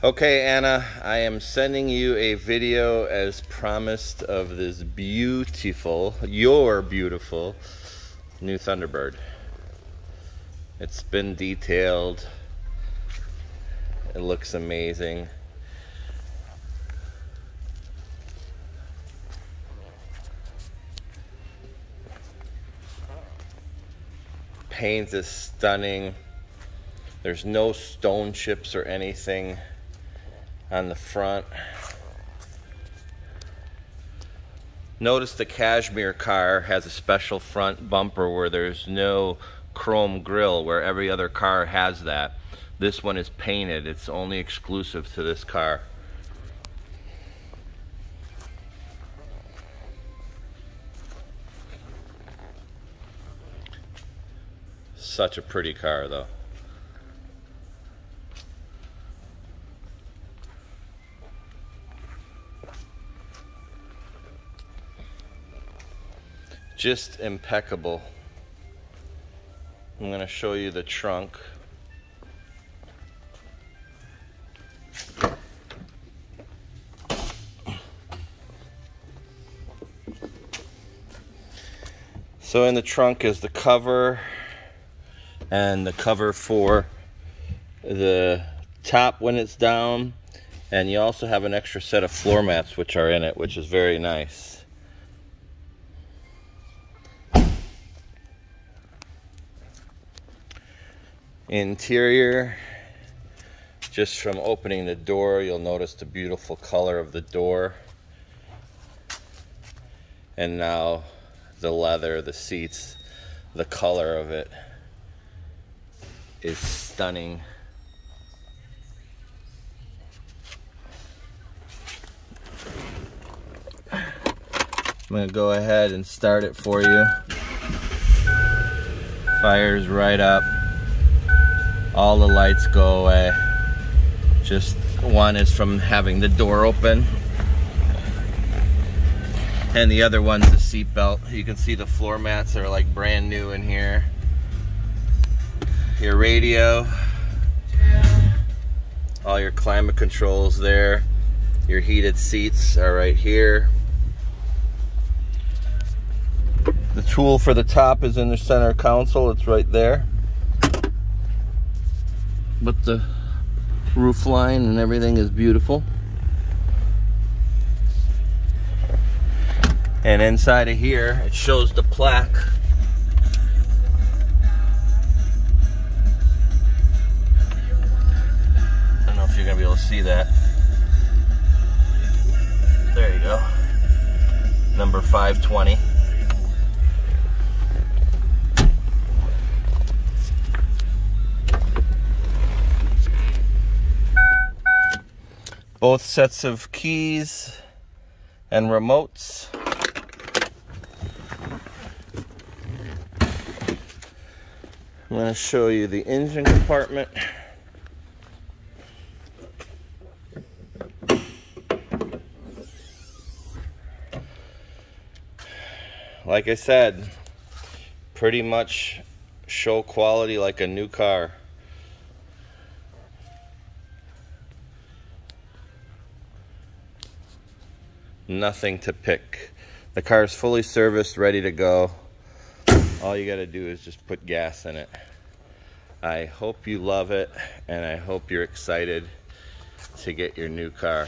Okay, Anna, I am sending you a video as promised of this your beautiful new Thunderbird. It's been detailed. It looks amazing. Paint is stunning. There's no stone chips or anything on the front. Notice the Cashmere car has a special front bumper where there's no chrome grille, where every other car has that. This one is painted. It's only exclusive to this car. Such a pretty car though. Just impeccable. I'm going to show you the trunk. So in the trunk is the cover and the cover for the top when it's down, and you also have an extra set of floor mats which are in it, which is very nice. Interior, just from opening the door, you'll notice the beautiful color of the door. And now the leather, the seats, the color of it is stunning. I'm gonna go ahead and start it for you. Fires right up. All the lights go away. Just one is from having the door open, and the other one's the seat belt. You can see the floor mats are like brand new in here. Your radio, all your climate controls there. Your heated seats are right here. The tool for the top is in the center console. It's right there. But the roof line and everything is beautiful. And inside of here, it shows the plaque. I don't know if you're gonna be able to see that. There you go. Number 520. Both sets of keys and remotes. I'm going to show you the engine compartment. Like I said, pretty much show quality like a new car. Nothing to pick. The car is fully serviced, ready to go. All you got to do is just put gas in it. I hope you love it, and I hope you're excited to get your new car.